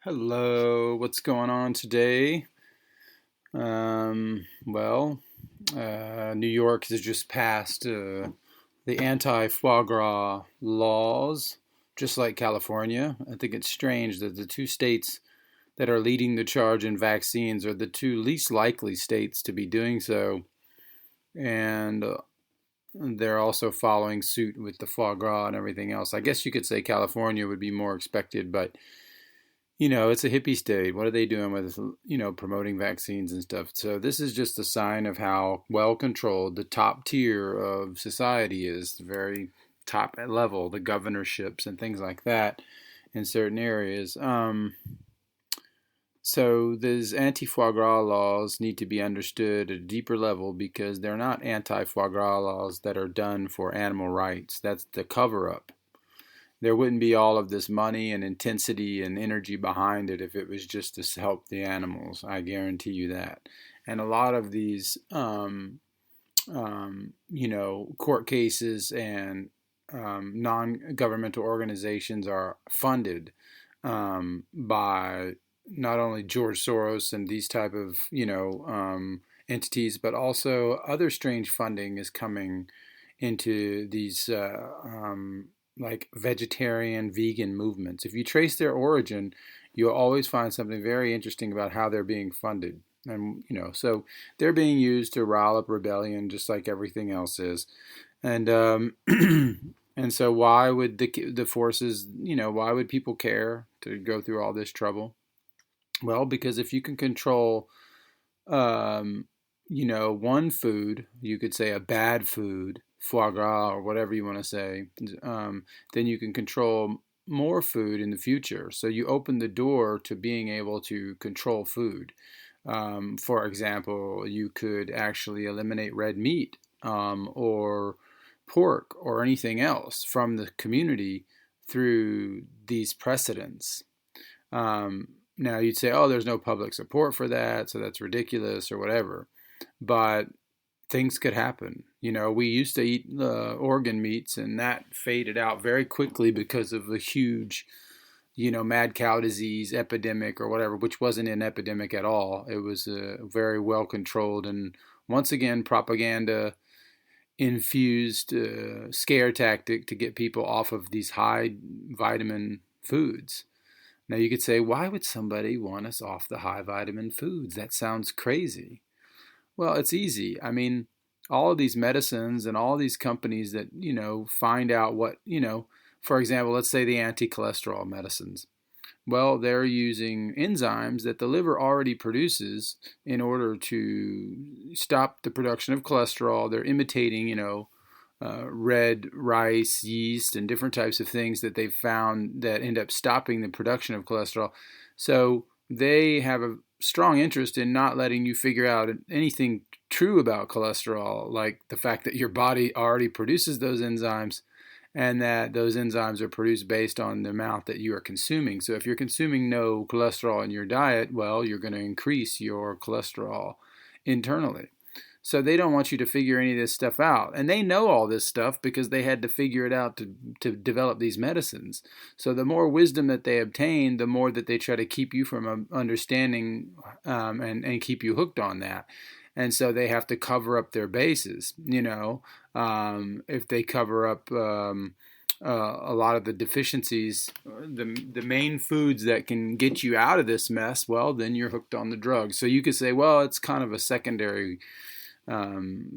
Hello, what's going on today? Well, New York has just passed the anti-foie gras laws, just like California. I think it's strange that the two states that are leading the charge in vaccines are the two least likely states to be doing so, and they're also following suit with the foie gras and everything else. I guess you could say California would be more expected, but it's a hippie state. What are they doing with, promoting vaccines and stuff? So this is just a sign of how well controlled the top tier of society is, the very top level, the governorships and things like that in certain areas. So these anti-foie gras laws need to be understood at a deeper level because they're not anti-foie gras laws that are done for animal rights. That's the cover-up. There wouldn't be all of this money and intensity and energy behind it if it was just to help the animals. I guarantee you that. And a lot of these, court cases and non-governmental organizations are funded by not only George Soros and these type of, entities, but also other strange funding is coming into these like vegetarian, vegan movements. If you trace their origin, you'll always find something very interesting about how they're being funded. And, so they're being used to rile up rebellion just like everything else is. And, and so why would the forces, why would people care to go through all this trouble? Well, because if you can control, um, one food, you could say a bad food, foie gras or whatever you want to say, then you can control more food in the future. So you open the door to being able to control food. For example, you could actually eliminate red meat or pork or anything else from the community through these precedents. Now you'd say, oh, there's no public support for that, so that's ridiculous or whatever. But things could happen. We used to eat organ meats, and that faded out very quickly because of a huge, mad cow disease epidemic or whatever, which wasn't an epidemic at all. It was very well controlled, and once again, propaganda infused scare tactic to get people off of these high vitamin foods. Now you could say, why would somebody want us off the high vitamin foods? That sounds crazy. Well, it's easy. I mean, all of these medicines and all these companies that, find out what, for example, let's say the anti-cholesterol medicines. Well, they're using enzymes that the liver already produces in order to stop the production of cholesterol. They're imitating, red rice, yeast, and different types of things that they've found that end up stopping the production of cholesterol. So they have a strong interest in not letting you figure out anything true about cholesterol, like the fact that your body already produces those enzymes and that those enzymes are produced based on the amount that you are consuming. So if you're consuming no cholesterol in your diet, well, you're going to increase your cholesterol internally. So they don't want you to figure any of this stuff out. And they know all this stuff because they had to figure it out to develop these medicines. So the more wisdom that they obtain, the more that they try to keep you from understanding and keep you hooked on that. And so they have to cover up their bases. If they cover up a lot of the deficiencies, the main foods that can get you out of this mess, well, then you're hooked on the drug. So you could say, well, it's kind of a secondary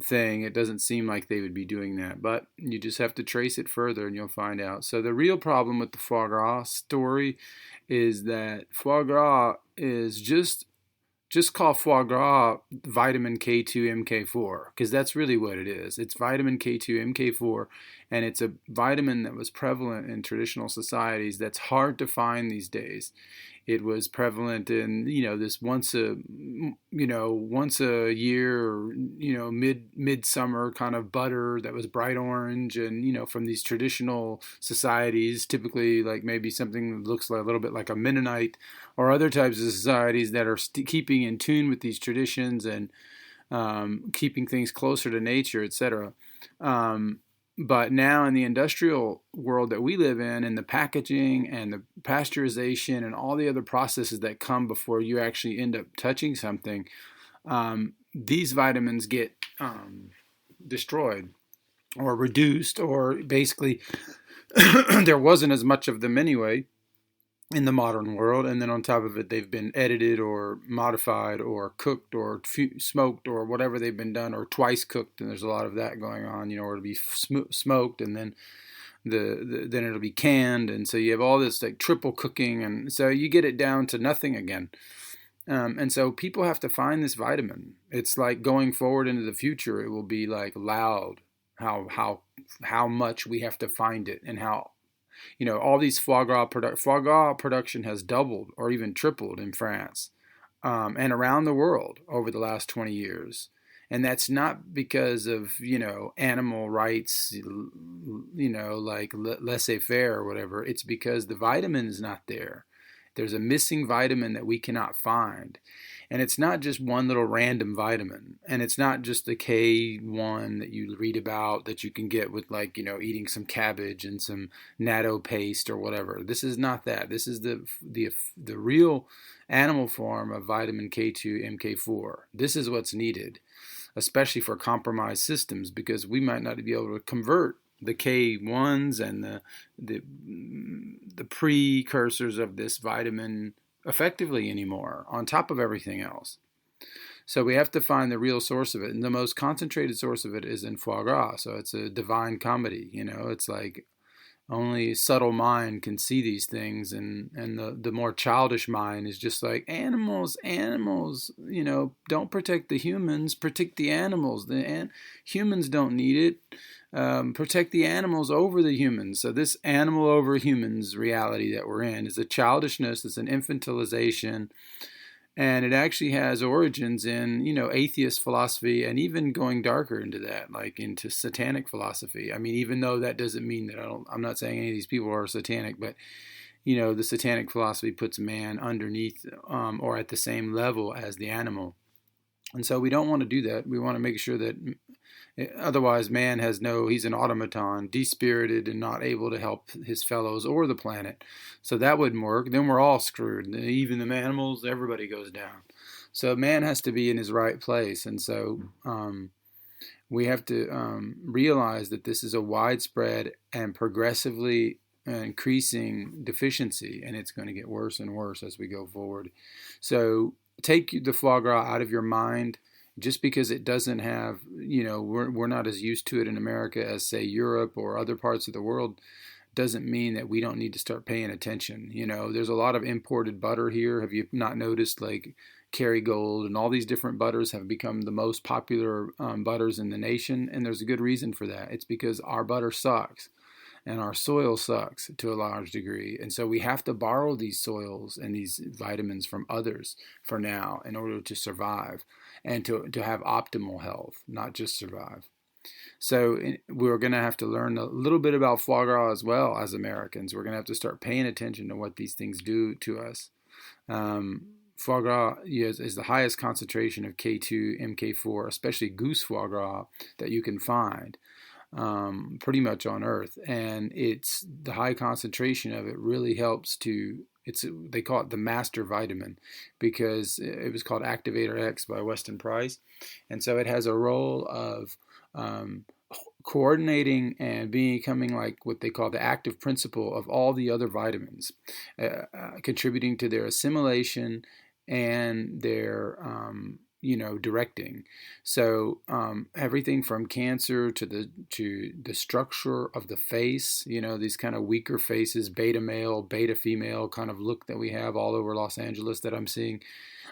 thing. It doesn't seem like they would be doing that, but you just have to trace it further and you'll find out. So the real problem with the foie gras story is that foie gras is just call foie gras vitamin K2 MK4 because that's really what it is. It's vitamin K2 MK4, and it's a vitamin that was prevalent in traditional societies that's hard to find these days. It was prevalent in this once a year, midsummer kind of butter that was bright orange, and from these traditional societies, typically like maybe something that looks like a little bit like a Mennonite or other types of societies that are keeping in tune with these traditions and keeping things closer to nature, etc. But now in the industrial world that we live in, and the packaging and the pasteurization and all the other processes that come before you actually end up touching something, these vitamins get destroyed or reduced, or basically there wasn't as much of them anyway in the modern world. And then on top of it, they've been edited or modified or cooked or smoked or whatever they've been done, or twice cooked. And there's a lot of that going on, or it'll be smoked and then then it'll be canned. And so you have all this like triple cooking. And so you get it down to nothing again. And so people have to find this vitamin. It's like going forward into the future, it will be like loud how much we have to find it, and how all these foie gras production has doubled or even tripled in France, and around the world over the last 20 years. And that's not because of animal rights, like laissez-faire or whatever. It's because the vitamin is not there. There's a missing vitamin that we cannot find. And it's not just one little random vitamin. And it's not just the K1 that you read about that you can get with eating some cabbage and some natto paste or whatever. This is not that. This is the real animal form of vitamin K2 MK4. This is what's needed, especially for compromised systems, because we might not be able to convert the K1s and the precursors of this vitamin effectively anymore, on top of everything else. So we have to find the real source of it, and the most concentrated source of it is in foie gras. So it's a divine comedy. It's like only subtle mind can see these things, and the more childish mind is just like, animals, don't protect the humans, protect the animals. Humans don't need it. Protect the animals over the humans. So this animal over humans reality that we're in is a childishness, it's an infantilization, and it actually has origins in, atheist philosophy, and even going darker into that, like into satanic philosophy. I mean, even though that doesn't mean that I'm not saying any of these people are satanic, but the satanic philosophy puts man underneath or at the same level as the animal. And so we don't want to do that. We want to make sure that otherwise man he's an automaton, dispirited and not able to help his fellows or the planet. So that wouldn't work. Then we're all screwed. Even the animals, everybody goes down. So man has to be in his right place. And so we have to realize that this is a widespread and progressively increasing deficiency, and it's going to get worse and worse as we go forward. So take the foie gras out of your mind. Just because it doesn't have, we're not as used to it in America as, say, Europe or other parts of the world, doesn't mean that we don't need to start paying attention. There's a lot of imported butter here. Have you not noticed, like Kerrygold and all these different butters have become the most popular butters in the nation? And there's a good reason for that. It's because our butter sucks. And our soil sucks to a large degree. And so we have to borrow these soils and these vitamins from others for now in order to survive and to have optimal health, not just survive. So we're going to have to learn a little bit about foie gras as well as Americans. We're going to have to start paying attention to what these things do to us. Foie gras is the highest concentration of K2 MK4, especially goose foie gras, that you can find. Pretty much on Earth, and it's the high concentration of it really helps they call it the master vitamin, because it was called Activator X by Weston Price, and so it has a role of coordinating and becoming like what they call the active principle of all the other vitamins, contributing to their assimilation and their directing. So everything from cancer to the structure of the face, these kind of weaker faces, beta male, beta female kind of look that we have all over Los Angeles that I'm seeing,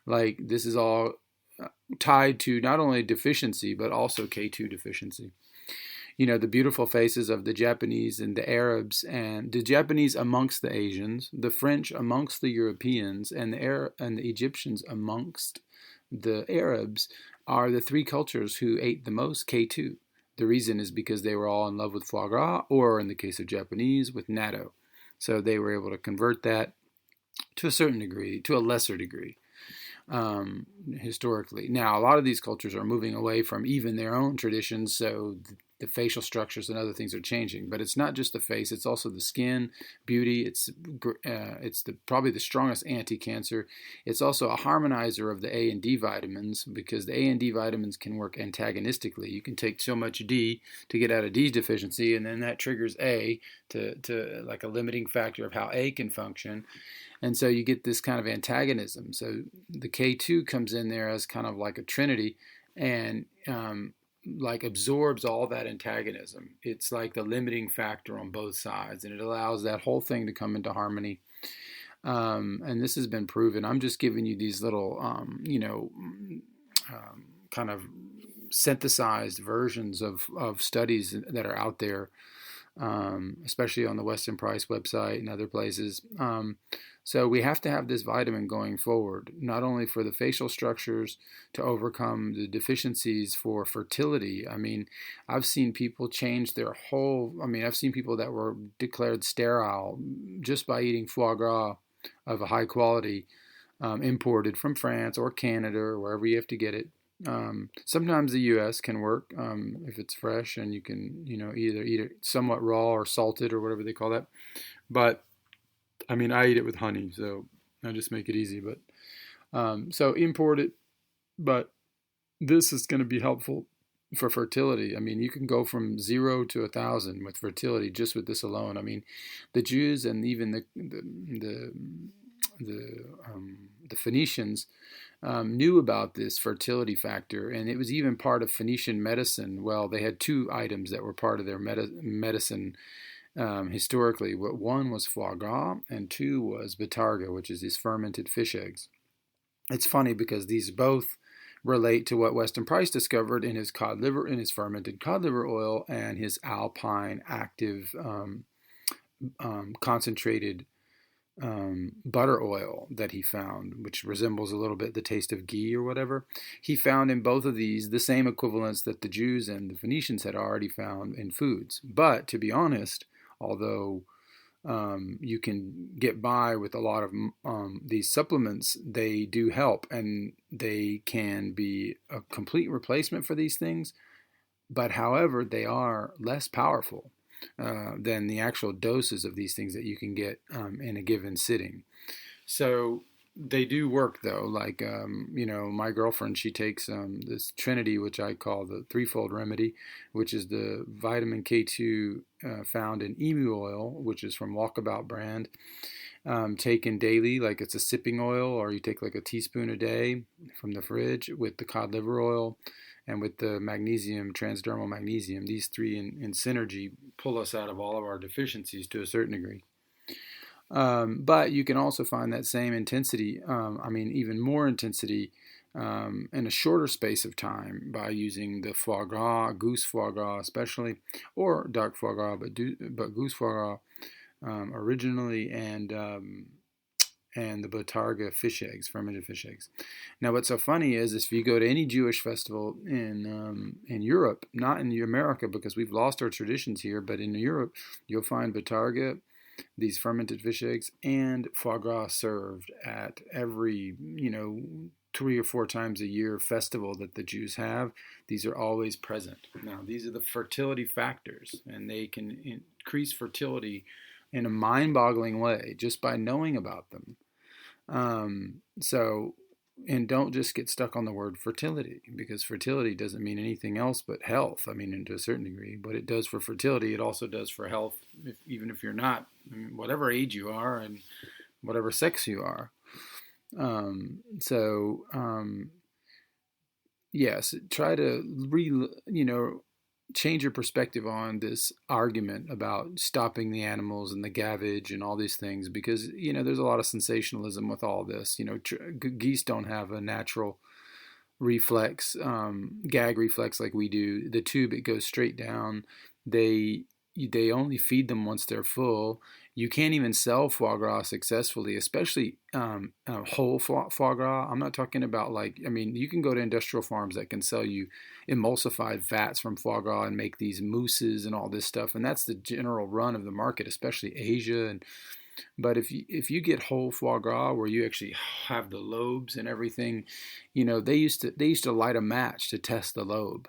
like this is all tied to not only deficiency but also K2 deficiency. The beautiful faces of the Japanese and the Arabs, and the Japanese amongst the Asians, the French amongst the Europeans, and the Egyptians amongst the Arabs are the three cultures who ate the most K2. The reason is because they were all in love with foie gras, or in the case of Japanese, with natto. So they were able to convert that to a certain degree, to a lesser degree, historically. Now, a lot of these cultures are moving away from even their own traditions, so the facial structures and other things are changing. But it's not just the face; it's also the skin, beauty. It's probably the strongest anti-cancer. It's also a harmonizer of the A and D vitamins, because the A and D vitamins can work antagonistically. You can take so much D to get out of D deficiency, and then that triggers A to like a limiting factor of how A can function. And so you get this kind of antagonism. So the K2 comes in there as kind of like a trinity, and like absorbs all that antagonism. It's like the limiting factor on both sides, and it allows that whole thing to come into harmony. And this has been proven. I'm just giving you these little, kind of synthesized versions of studies that are out there, especially on the Weston Price website and other places. So we have to have this vitamin going forward, not only for the facial structures to overcome the deficiencies for fertility. I mean, I've seen people change their whole, I've seen people that were declared sterile just by eating foie gras of a high quality, imported from France or Canada or wherever you have to get it. Sometimes the U.S. can work if it's fresh, and you can, either eat it somewhat raw or salted or whatever they call that. But I eat it with honey, so I just make it easy. But so import it, but this is going to be helpful for fertility. You can go from 0 to 1,000 with fertility just with this alone. The Jews and even the Phoenicians knew about this fertility factor, and it was even part of Phoenician medicine. Well, they had two items that were part of their medicine historically. One was foie gras, and two was batarga, which is these fermented fish eggs. It's funny because these both relate to what Weston Price discovered in his fermented cod liver oil and his alpine active concentrated butter oil that he found, which resembles a little bit the taste of ghee or whatever. He found in both of these the same equivalents that the Jews and the Phoenicians had already found in foods. But to be honest, although you can get by with a lot of these supplements, they do help, and they can be a complete replacement for these things. But however, they are less powerful than the actual doses of these things that you can get in a given sitting. So they do work, though. Like, my girlfriend, she takes this Trinity, which I call the threefold remedy, which is the vitamin K2 found in emu oil, which is from Walkabout brand, taken daily, like it's a sipping oil, or you take like a teaspoon a day from the fridge with the cod liver oil and with the magnesium, transdermal magnesium. These three in synergy pull us out of all of our deficiencies to a certain degree. But you can also find that same intensity, even more intensity, in a shorter space of time by using the foie gras, goose foie gras especially, or dark foie gras, but goose foie gras originally, and the batarga fish eggs, fermented fish eggs. Now, what's so funny is if you go to any Jewish festival in Europe, not in America because we've lost our traditions here, but in Europe, you'll find batarga, these fermented fish eggs, and foie gras served at every, 3 or 4 times a year festival that the Jews have. These are always present. Now, these are the fertility factors, and they can increase fertility in a mind-boggling way just by knowing about them. And don't just get stuck on the word fertility, because fertility doesn't mean anything else but health. To a certain degree, what it does for fertility, it also does for health, even if you're not, whatever age you are and whatever sex you are. Yes, try to change your perspective on this argument about stopping the animals and the gavage and all these things, because there's a lot of sensationalism with all this. Geese don't have a natural reflex, gag reflex like we do. The tube, it goes straight down. They only feed them once they're full. You can't even sell foie gras successfully, especially whole foie gras. I'm not talking about you can go to industrial farms that can sell you emulsified fats from foie gras and make these mousses and all this stuff, and that's the general run of the market, especially Asia. But if you get whole foie gras where you actually have the lobes and everything, they used to light a match to test the lobe.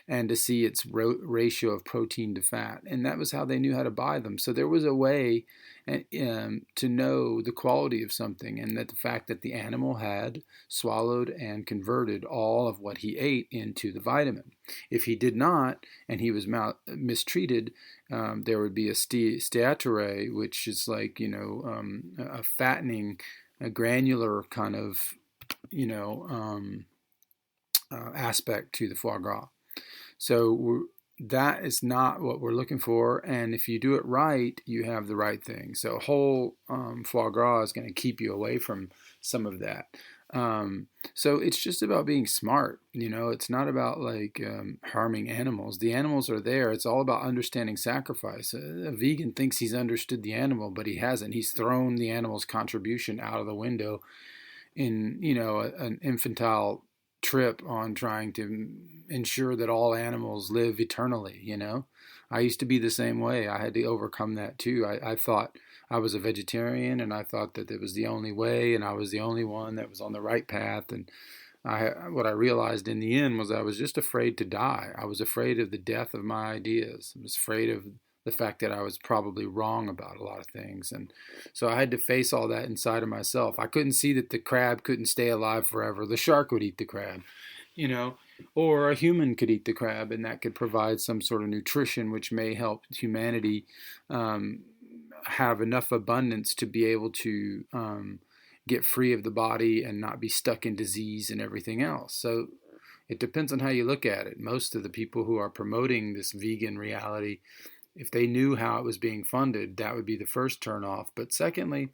and to see its ratio of protein to fat. And that was how they knew how to buy them. So there was a way to know the quality of something, and that the fact that the animal had swallowed and converted all of what he ate into the vitamin. If he did not, and he was mistreated, there would be a steatorrhea, which is like, a fattening, a granular kind of, aspect to the foie gras. So that is not what we're looking for. And if you do it right, you have the right thing. So whole foie gras is going to keep you away from some of that. So it's just about being smart. It's not about like harming animals. The animals are there. It's all about understanding sacrifice. A vegan thinks he's understood the animal, but he hasn't. He's thrown the animal's contribution out of the window in, an infantile trip on trying to ensure that all animals live eternally. I used to be the same way. I had to overcome that too. I thought I was a vegetarian, and I thought that it was the only way, and I was the only one that was on the right path. And what I realized in the end was I was just afraid to die. I was afraid of the death of my ideas. I was afraid of the fact that I was probably wrong about a lot of things. And so I had to face all that inside of myself. I couldn't see that the crab couldn't stay alive forever. The shark would eat the crab, or a human could eat the crab, and that could provide some sort of nutrition which may help humanity have enough abundance to be able to get free of the body and not be stuck in disease and everything else. So it depends on how you look at it. Most of the people who are promoting this vegan reality, if they knew how it was being funded, that would be the first turnoff. But secondly,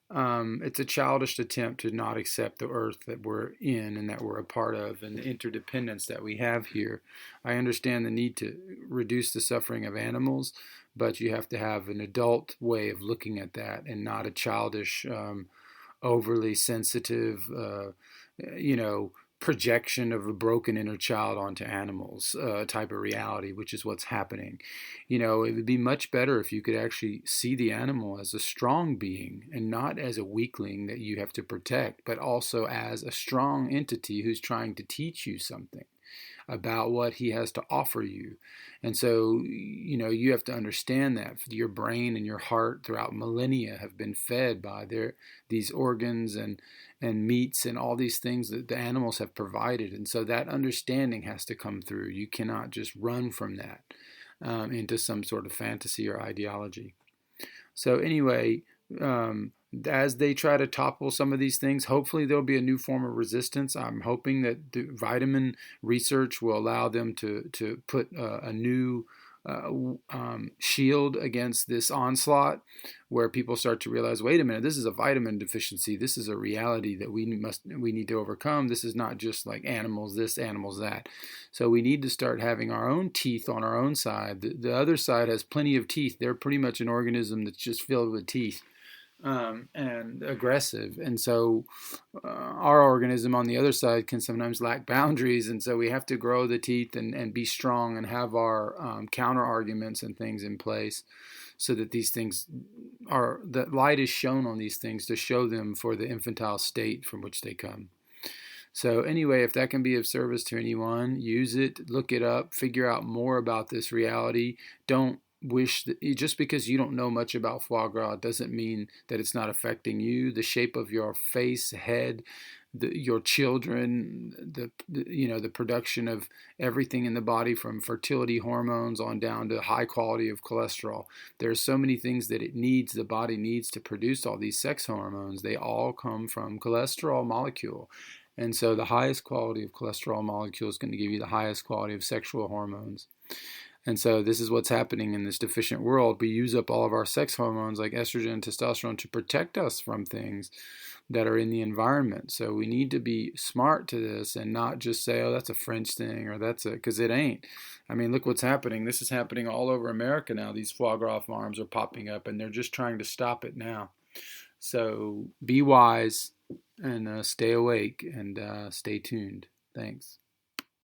it's a childish attempt to not accept the earth that we're in and that we're a part of, and the interdependence that we have here. I understand the need to reduce the suffering of animals, but you have to have an adult way of looking at that, and not a childish, overly sensitive, projection of a broken inner child onto animals type of reality, which is what's happening. It would be much better if you could actually see the animal as a strong being, and not as a weakling that you have to protect, but also as a strong entity who's trying to teach you something about what he has to offer you. And so, you have to understand that your brain and your heart throughout millennia have been fed by these organs and meats and all these things that the animals have provided. And so that understanding has to come through. You cannot just run from that into some sort of fantasy or ideology. So anyway, as they try to topple some of these things, hopefully there'll be a new form of resistance. I'm hoping that the vitamin research will allow them to put a new shield against this onslaught, where people start to realize, wait a minute, this is a vitamin deficiency. This is a reality that we need to overcome. This is not just like animals this, animals that. So we need to start having our own teeth on our own side. The other side has plenty of teeth. They're pretty much an organism that's just filled with teeth. And aggressive. And so our organism on the other side can sometimes lack boundaries. And so we have to grow the teeth and be strong and have our counter arguments and things in place, so that these things that light is shown on these things to show them for the infantile state from which they come. So anyway, if that can be of service to anyone, use it, look it up, figure out more about this reality. Don't wish that just because you don't know much about foie gras doesn't mean that it's not affecting you. The shape of your face, head, your children, the production of everything in the body, from fertility hormones on down to high quality of cholesterol. There's so many things that the body needs to produce all these sex hormones. They all come from cholesterol molecule. And so the highest quality of cholesterol molecule is going to give you the highest quality of sexual hormones. And so this is what's happening in this deficient world. We use up all of our sex hormones like estrogen and testosterone to protect us from things that are in the environment. So we need to be smart to this and not just say, oh, that's a French thing, or because it ain't. I mean, look what's happening. This is happening all over America now. These foie gras farms are popping up, and they're just trying to stop it now. So be wise and stay awake and stay tuned. Thanks.